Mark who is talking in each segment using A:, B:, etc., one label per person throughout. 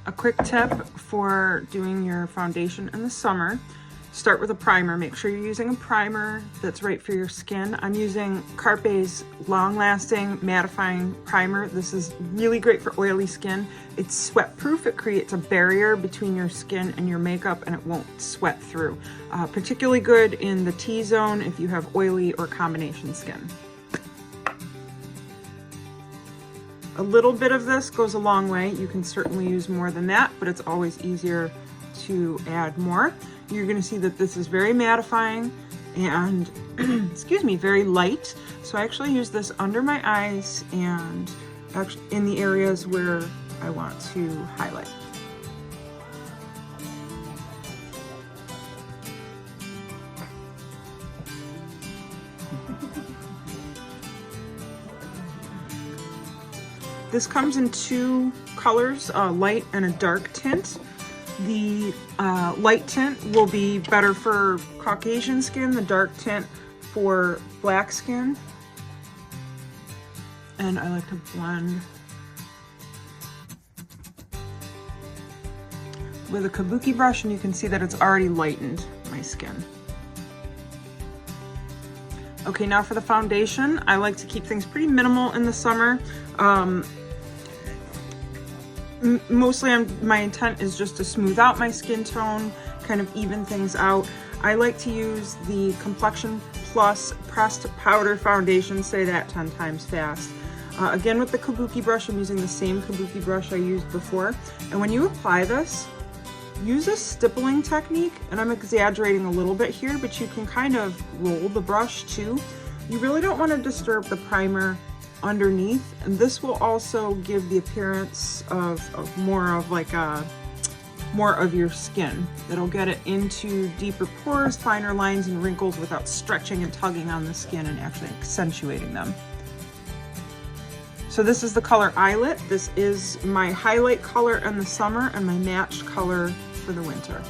A: A quick tip for doing your foundation in the summer, start with a primer. Make sure you're using a primer that's right for your skin. I'm using Carpe's long-lasting mattifying primer. This is really great for oily skin. It's sweat-proof. It creates a barrier between your skin and your makeup and it won't sweat through. Particularly good in the T-zone if you have oily or combination skin. A little bit of this goes a long way. You can certainly use more than that, but it's always easier to add more. You're gonna see that this is very mattifying and, excuse me, very light. So I actually use this under my eyes and actually in the areas where I want to highlight. This comes in two colors, a light and a dark tint. The light tint will be better for Caucasian skin, the dark tint for black skin. And I like to blend with a kabuki brush, and you can see that it's already lightened my skin. Okay, now for the foundation, I like to keep things pretty minimal in the summer. Mostly my intent is just to smooth out my skin tone, kind of even things out. I like to use the Complexion Plus Pressed Powder Foundation, say that 10 times fast. Again, with the kabuki brush, I'm using the same kabuki brush I used before. And when you apply this, use a stippling technique, and I'm exaggerating a little bit here, but you can kind of roll the brush too. You really don't want to disturb the primer underneath, and this will also give the appearance of more of like more of your skin. It'll get it into deeper pores, finer lines and wrinkles without stretching and tugging on the skin and actually accentuating them. So this is the color Eyelet. This is my highlight color in the summer and my matched color for the winter.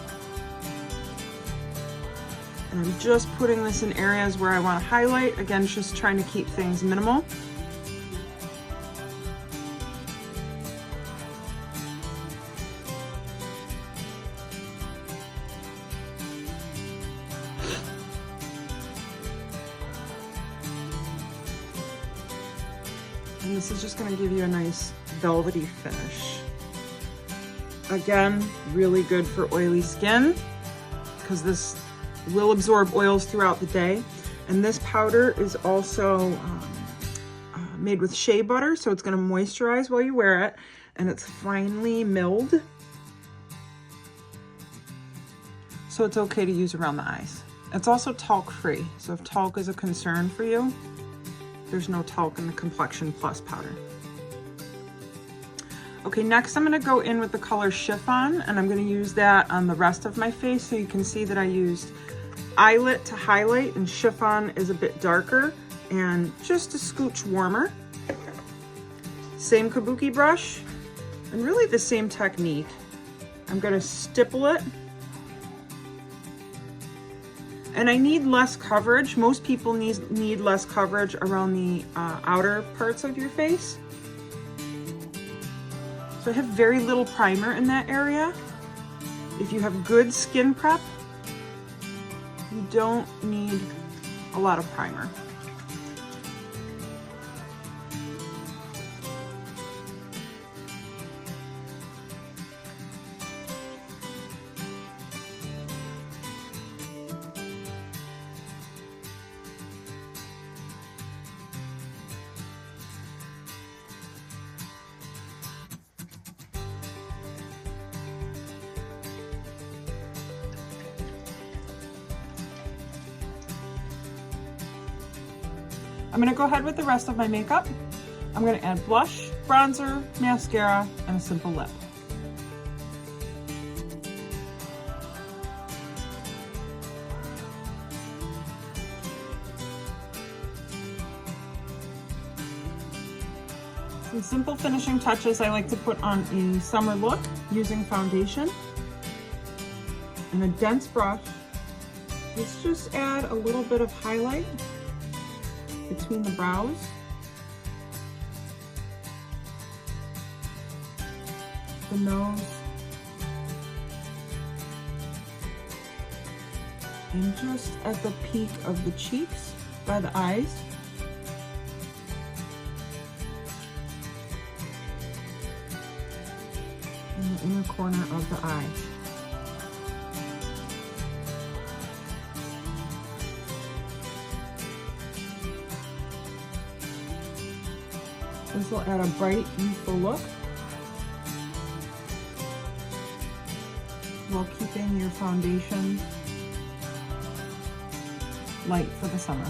A: And I'm just putting this in areas where I want to highlight. Again, just trying to keep things minimal. And this is just going to give you a nice velvety finish. Again, really good for oily skin because this will absorb oils throughout the day. And this powder is also made with shea butter, so it's going to moisturize while you wear it, and it's finely milled. So it's okay to use around the eyes. It's also talc free, so if talc is a concern for you, there's no talc in the Complexion Plus powder. Okay, next I'm gonna go in with the color Chiffon, and I'm gonna use that on the rest of my face, so you can see that I used Eyelet to highlight, and Chiffon is a bit darker and just a scooch warmer. Same kabuki brush, and really the same technique. I'm gonna stipple it. And I need less coverage. Most people need less coverage around the outer parts of your face. So I have very little primer in that area. If you have good skin prep, you don't need a lot of primer. I'm gonna go ahead with the rest of my makeup. I'm gonna add blush, bronzer, mascara, and a simple lip. Some simple finishing touches I like to put on a summer look using foundation. And a dense brush. Let's just add a little bit of highlight between the brows. The nose. And just at the peak of the cheeks by the eyes. In the inner corner of the eye. This will add a bright, youthful look while keeping your foundation light for the summer.